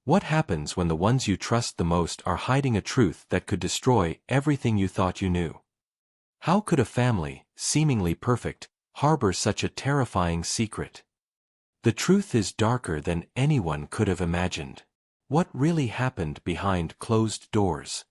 What happens when the ones you trust the most are hiding a truth that could destroy everything you thought you knew? How could a family, seemingly perfect, harbor such a terrifying secret? The truth is darker than anyone could have imagined. What really happened behind closed doors?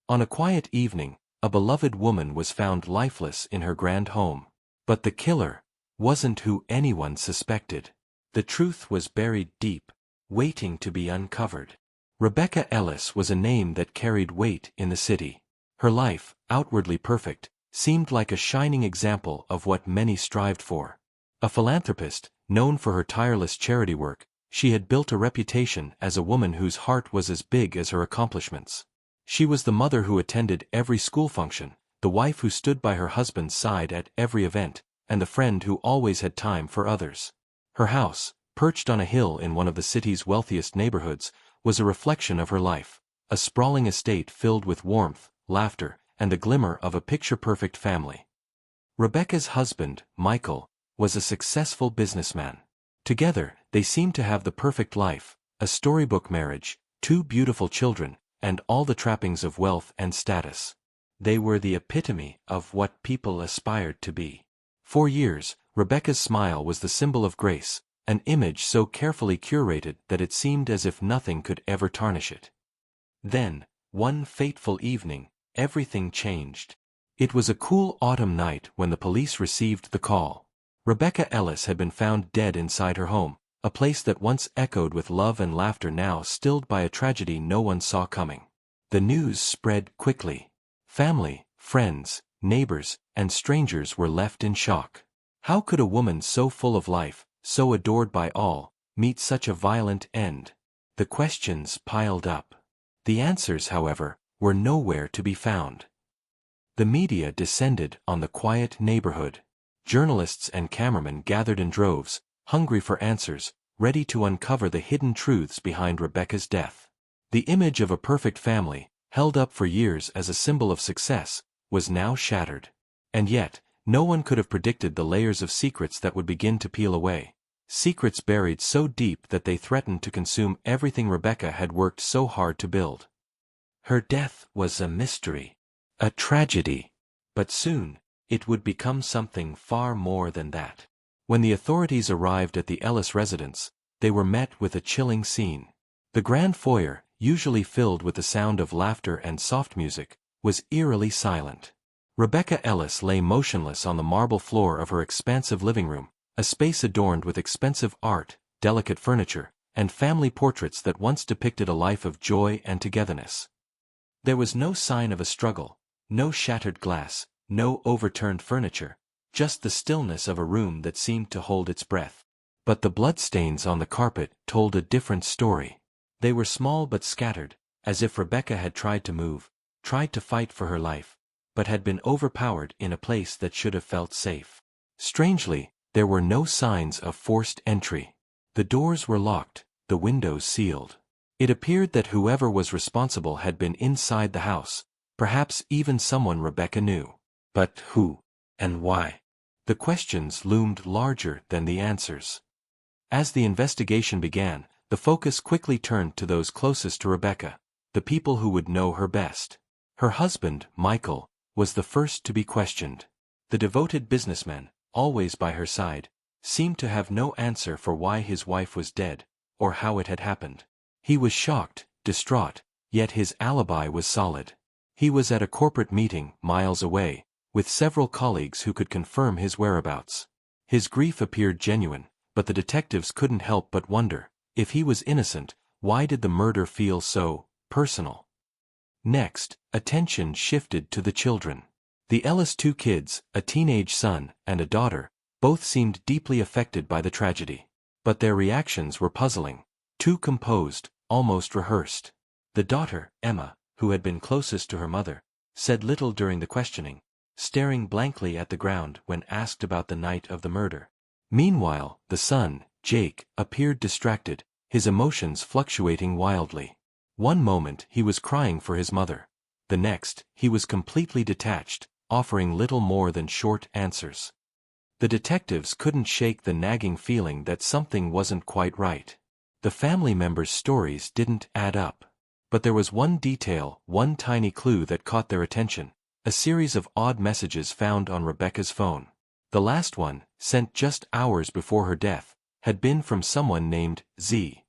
On a quiet evening, a beloved woman was found lifeless in her grand home. But the killer wasn't who anyone suspected. The truth was buried deep, waiting to be uncovered. Rebecca Ellis was a name that carried weight in the city. Her life, outwardly perfect, seemed like a shining example of what many strived for. A philanthropist, known for her tireless charity work, she had built a reputation as a woman whose heart was as big as her accomplishments. She was the mother who attended every school function, the wife who stood by her husband's side at every event, and the friend who always had time for others. Her house, perched on a hill in one of the city's wealthiest neighborhoods, was a reflection of her life, a sprawling estate filled with warmth, laughter, and the glimmer of a picture-perfect family. Rebecca's husband, Michael, was a successful businessman. Together, they seemed to have the perfect life, a storybook marriage, 2 beautiful children, and all the trappings of wealth and status. They were the epitome of what people aspired to be. For years, Rebecca's smile was the symbol of grace, an image so carefully curated that it seemed as if nothing could ever tarnish it. Then, one fateful evening, everything changed. It was a cool autumn night when the police received the call. Rebecca Ellis had been found dead inside her home, a place that once echoed with love and laughter now stilled by a tragedy no one saw coming. The news spread quickly. Family, friends, neighbors, and strangers were left in shock. How could a woman so full of life, so adored by all, meet such a violent end? The questions piled up. The answers, however, were nowhere to be found. The media descended on the quiet neighborhood. Journalists and cameramen gathered in droves, hungry for answers, ready to uncover the hidden truths behind Rebecca's death. The image of a perfect family, held up for years as a symbol of success, was now shattered. And yet, no one could have predicted the layers of secrets that would begin to peel away. Secrets buried so deep that they threatened to consume everything Rebecca had worked so hard to build. Her death was a mystery, a tragedy. But soon, it would become something far more than that. When the authorities arrived at the Ellis residence, they were met with a chilling scene. The grand foyer, usually filled with the sound of laughter and soft music, was eerily silent. Rebecca Ellis lay motionless on the marble floor of her expansive living room, a space adorned with expensive art, delicate furniture, and family portraits that once depicted a life of joy and togetherness. There was no sign of a struggle, no shattered glass, no overturned furniture, just the stillness of a room that seemed to hold its breath. But the bloodstains on the carpet told a different story. They were small but scattered, as if Rebecca had tried to move, tried to fight for her life, but had been overpowered in a place that should have felt safe. Strangely, there were no signs of forced entry. The doors were locked, the windows sealed. It appeared that whoever was responsible had been inside the house, perhaps even someone Rebecca knew. But who? And why? The questions loomed larger than the answers. As the investigation began, the focus quickly turned to those closest to Rebecca, the people who would know her best. Her husband, Michael, was the first to be questioned. The devoted businessman, always by her side, seemed to have no answer for why his wife was dead, or how it had happened. He was shocked, distraught, yet his alibi was solid. He was at a corporate meeting, miles away, with several colleagues who could confirm his whereabouts. His grief appeared genuine, but the detectives couldn't help but wonder, if he was innocent, why did the murder feel so personal? Next, attention shifted to the children. The Ellis 2 kids, a teenage son and a daughter, both seemed deeply affected by the tragedy. But their reactions were puzzling, too composed, almost rehearsed. The daughter, Emma, who had been closest to her mother, said little during the questioning, staring blankly at the ground when asked about the night of the murder. Meanwhile, the son, Jake, appeared distracted, his emotions fluctuating wildly. One moment he was crying for his mother. The next, he was completely detached, offering little more than short answers. The detectives couldn't shake the nagging feeling that something wasn't quite right. The family members' stories didn't add up. But there was one detail, one tiny clue that caught their attention: a series of odd messages found on Rebecca's phone. The last one, sent just hours before her death, had been from someone named Z.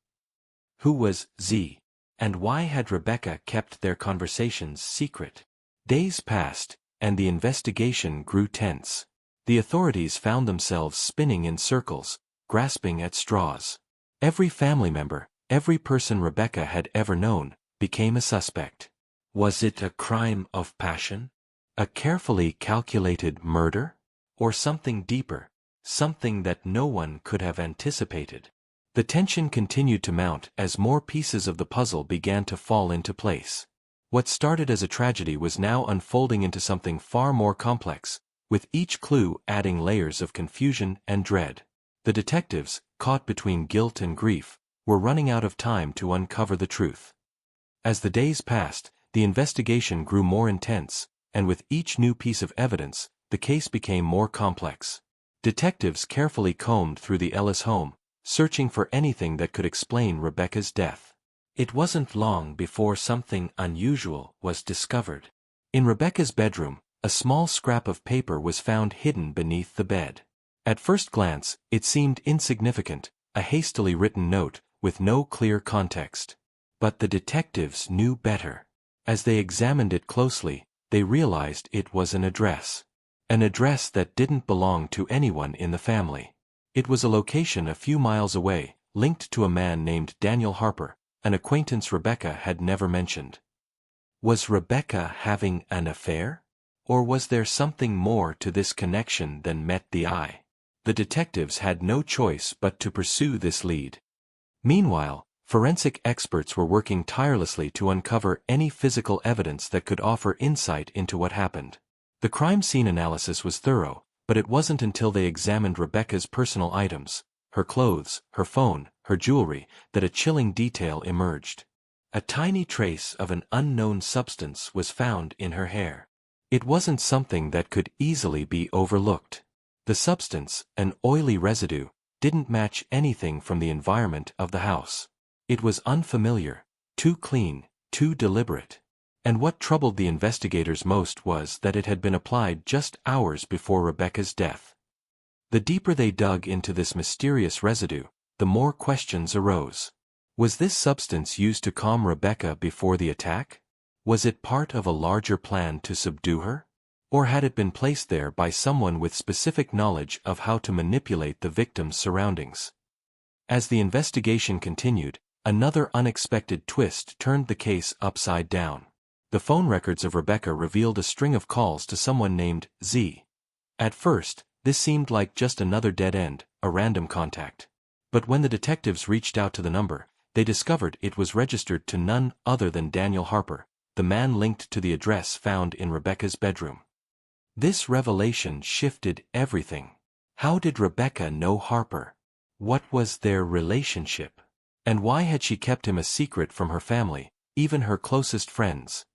Who was Z? And why had Rebecca kept their conversations secret? Days passed, and the investigation grew tense. The authorities found themselves spinning in circles, grasping at straws. Every family member, every person Rebecca had ever known, became a suspect. Was it a crime of passion? A carefully calculated murder? Or something deeper, something that no one could have anticipated? The tension continued to mount as more pieces of the puzzle began to fall into place. What started as a tragedy was now unfolding into something far more complex, with each clue adding layers of confusion and dread. The detectives, caught between guilt and grief, were running out of time to uncover the truth. As the days passed, the investigation grew more intense, and with each new piece of evidence, the case became more complex. Detectives carefully combed through the Ellis home, searching for anything that could explain Rebecca's death. It wasn't long before something unusual was discovered. In Rebecca's bedroom, a small scrap of paper was found hidden beneath the bed. At first glance, it seemed insignificant, a hastily written note, with no clear context. But the detectives knew better. As they examined it closely, they realized it was an address. An address that didn't belong to anyone in the family. It was a location a few miles away, linked to a man named Daniel Harper, an acquaintance Rebecca had never mentioned. Was Rebecca having an affair? Or was there something more to this connection than met the eye? The detectives had no choice but to pursue this lead. Meanwhile, forensic experts were working tirelessly to uncover any physical evidence that could offer insight into what happened. The crime scene analysis was thorough, but it wasn't until they examined Rebecca's personal items, her clothes, her phone, her jewelry, that a chilling detail emerged. A tiny trace of an unknown substance was found in her hair. It wasn't something that could easily be overlooked. The substance, an oily residue, didn't match anything from the environment of the house. It was unfamiliar, too clean, too deliberate. And what troubled the investigators most was that it had been applied just hours before Rebecca's death. The deeper they dug into this mysterious residue, the more questions arose. Was this substance used to calm Rebecca before the attack? Was it part of a larger plan to subdue her? Or had it been placed there by someone with specific knowledge of how to manipulate the victim's surroundings? As the investigation continued, another unexpected twist turned the case upside down. The phone records of Rebecca revealed a string of calls to someone named Z. At first, this seemed like just another dead end, a random contact. But when the detectives reached out to the number, they discovered it was registered to none other than Daniel Harper, the man linked to the address found in Rebecca's bedroom. This revelation shifted everything. How did Rebecca know Harper? What was their relationship? And why had she kept him a secret from her family, even her closest friends?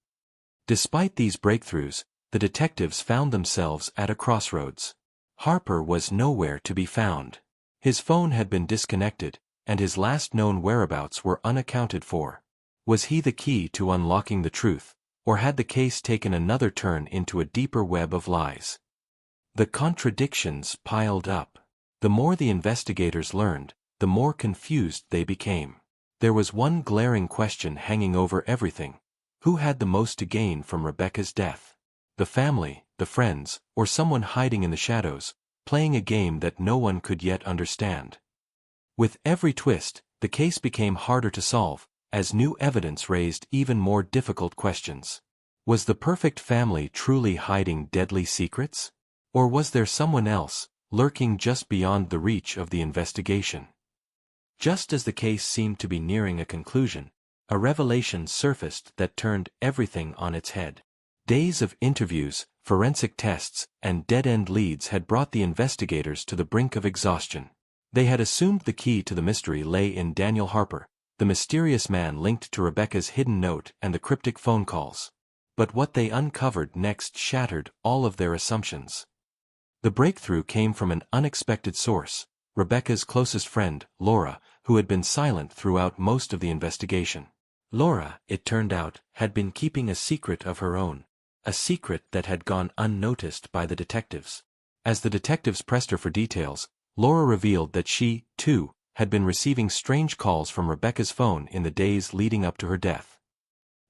Despite these breakthroughs, the detectives found themselves at a crossroads. Harper was nowhere to be found. His phone had been disconnected, and his last known whereabouts were unaccounted for. Was he the key to unlocking the truth, or had the case taken another turn into a deeper web of lies? The contradictions piled up. The more the investigators learned, the more confused they became. There was one glaring question hanging over everything. Who had the most to gain from Rebecca's death? The family, the friends, or someone hiding in the shadows, playing a game that no one could yet understand? With every twist, the case became harder to solve, as new evidence raised even more difficult questions. Was the perfect family truly hiding deadly secrets? Or was there someone else, lurking just beyond the reach of the investigation? Just as the case seemed to be nearing a conclusion, a revelation surfaced that turned everything on its head. Days of interviews, forensic tests, and dead-end leads had brought the investigators to the brink of exhaustion. They had assumed the key to the mystery lay in Daniel Harper, the mysterious man linked to Rebecca's hidden note and the cryptic phone calls. But what they uncovered next shattered all of their assumptions. The breakthrough came from an unexpected source, Rebecca's closest friend, Laura, who had been silent throughout most of the investigation. Laura, it turned out, had been keeping a secret of her own, a secret that had gone unnoticed by the detectives. As the detectives pressed her for details, Laura revealed that she, too, had been receiving strange calls from Rebecca's phone in the days leading up to her death.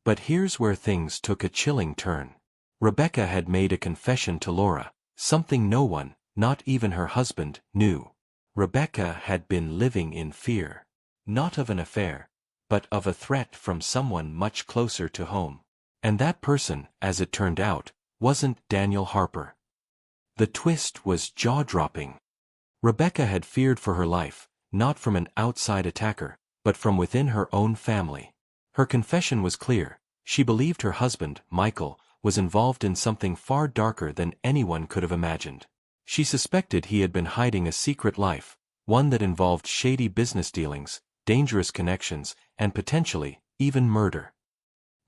But here's where things took a chilling turn. Rebecca had made a confession to Laura, something no one, not even her husband, knew. Rebecca had been living in fear. Not of an affair, but of a threat from someone much closer to home. And that person, as it turned out, wasn't Daniel Harper. The twist was jaw-dropping. Rebecca had feared for her life, not from an outside attacker, but from within her own family. Her confession was clear. She believed her husband, Michael, was involved in something far darker than anyone could have imagined. She suspected he had been hiding a secret life, one that involved shady business dealings, dangerous connections, and potentially, even murder.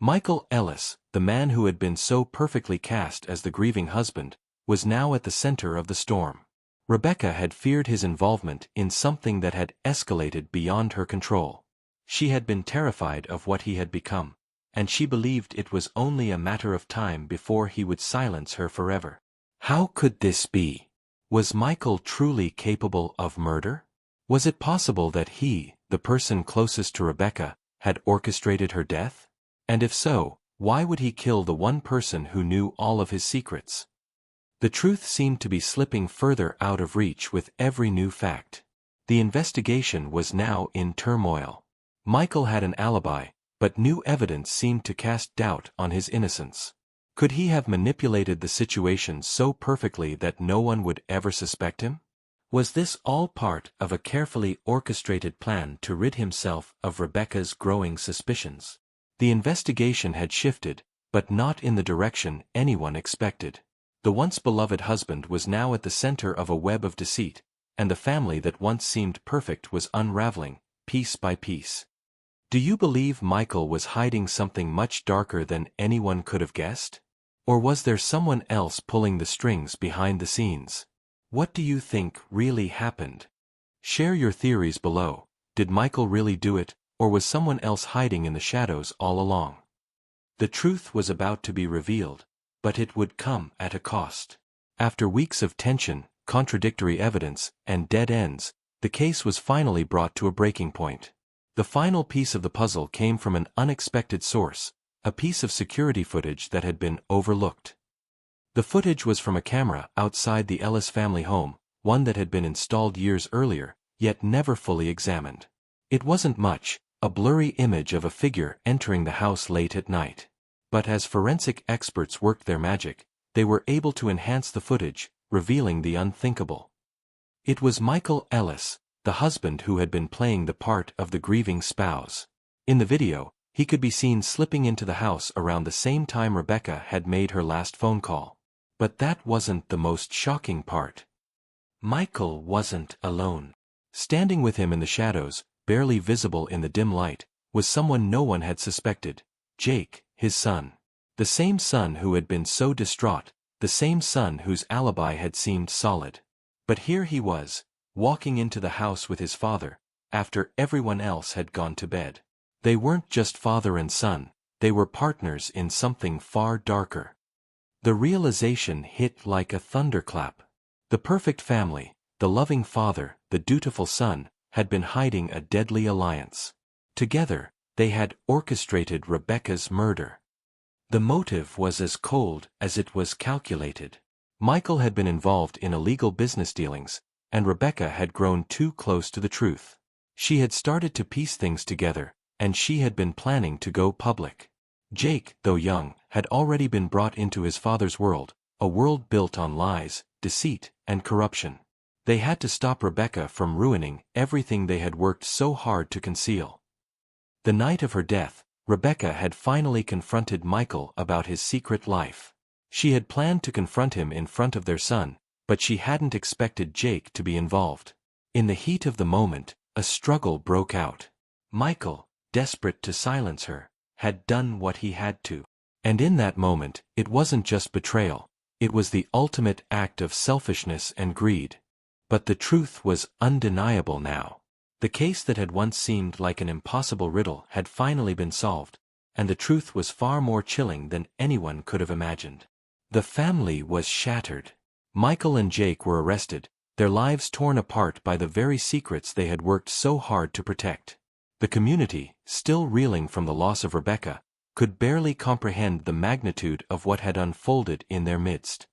Michael Ellis, the man who had been so perfectly cast as the grieving husband, was now at the center of the storm. Rebecca had feared his involvement in something that had escalated beyond her control. She had been terrified of what he had become, and she believed it was only a matter of time before he would silence her forever. How could this be? Was Michael truly capable of murder? Was it possible that he, the person closest to Rebecca, had orchestrated her death? And if so, why would he kill the one person who knew all of his secrets? The truth seemed to be slipping further out of reach with every new fact. The investigation was now in turmoil. Michael had an alibi, but new evidence seemed to cast doubt on his innocence. Could he have manipulated the situation so perfectly that no one would ever suspect him? Was this all part of a carefully orchestrated plan to rid himself of Rebecca's growing suspicions? The investigation had shifted, but not in the direction anyone expected. The once beloved husband was now at the center of a web of deceit, and the family that once seemed perfect was unraveling, piece by piece. Do you believe Michael was hiding something much darker than anyone could have guessed? Or was there someone else pulling the strings behind the scenes? What do you think really happened? Share your theories below. Did Michael really do it, or was someone else hiding in the shadows all along? The truth was about to be revealed, but it would come at a cost. After weeks of tension, contradictory evidence, and dead ends, the case was finally brought to a breaking point. The final piece of the puzzle came from an unexpected source, a piece of security footage that had been overlooked. The footage was from a camera outside the Ellis family home, one that had been installed years earlier, yet never fully examined. It wasn't much, a blurry image of a figure entering the house late at night. But as forensic experts worked their magic, they were able to enhance the footage, revealing the unthinkable. It was Michael Ellis, the husband who had been playing the part of the grieving spouse. In the video, he could be seen slipping into the house around the same time Rebecca had made her last phone call. But that wasn't the most shocking part. Michael wasn't alone. Standing with him in the shadows, barely visible in the dim light, was someone no one had suspected, Jake, his son. The same son who had been so distraught, the same son whose alibi had seemed solid. But here he was, walking into the house with his father, after everyone else had gone to bed. They weren't just father and son, they were partners in something far darker. The realization hit like a thunderclap. The perfect family, the loving father, the dutiful son, had been hiding a deadly alliance. Together, they had orchestrated Rebecca's murder. The motive was as cold as it was calculated. Michael had been involved in illegal business dealings, and Rebecca had grown too close to the truth. She had started to piece things together, and she had been planning to go public. Jake, though young, had already been brought into his father's world, a world built on lies, deceit, and corruption. They had to stop Rebecca from ruining everything they had worked so hard to conceal. The night of her death, Rebecca had finally confronted Michael about his secret life. She had planned to confront him in front of their son, but she hadn't expected Jake to be involved. In the heat of the moment, a struggle broke out. Michael, desperate to silence her, had done what he had to. And in that moment, it wasn't just betrayal, it was the ultimate act of selfishness and greed. But the truth was undeniable now. The case that had once seemed like an impossible riddle had finally been solved, and the truth was far more chilling than anyone could have imagined. The family was shattered. Michael and Jake were arrested, their lives torn apart by the very secrets they had worked so hard to protect. The community, still reeling from the loss of Rebecca, could barely comprehend the magnitude of what had unfolded in their midst.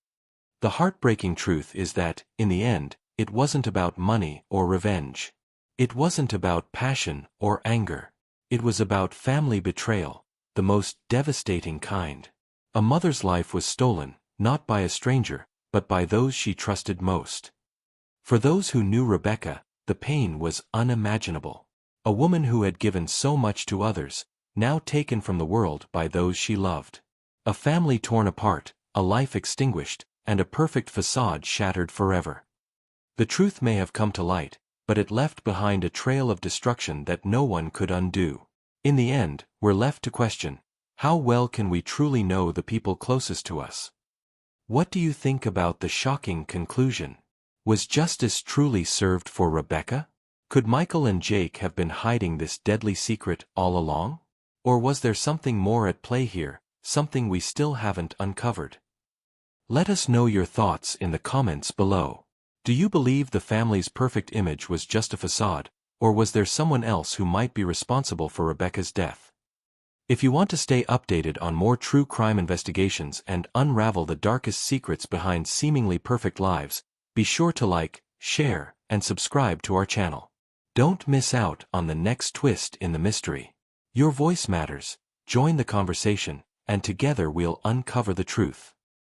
The heartbreaking truth is that, in the end, it wasn't about money or revenge. It wasn't about passion or anger. It was about family betrayal, the most devastating kind. A mother's life was stolen, not by a stranger, but by those she trusted most. For those who knew Rebecca, the pain was unimaginable. A woman who had given so much to others, now taken from the world by those she loved. A family torn apart, a life extinguished, and a perfect facade shattered forever. The truth may have come to light, but it left behind a trail of destruction that no one could undo. In the end, we're left to question, how well can we truly know the people closest to us? What do you think about the shocking conclusion? Was justice truly served for Rebecca? Could Michael and Jake have been hiding this deadly secret all along? Or was there something more at play here, something we still haven't uncovered? Let us know your thoughts in the comments below. Do you believe the family's perfect image was just a facade, or was there someone else who might be responsible for Rebecca's death? If you want to stay updated on more true crime investigations and unravel the darkest secrets behind seemingly perfect lives, be sure to like, share, and subscribe to our channel. Don't miss out on the next twist in the mystery. Your voice matters, join the conversation, and together we'll uncover the truth.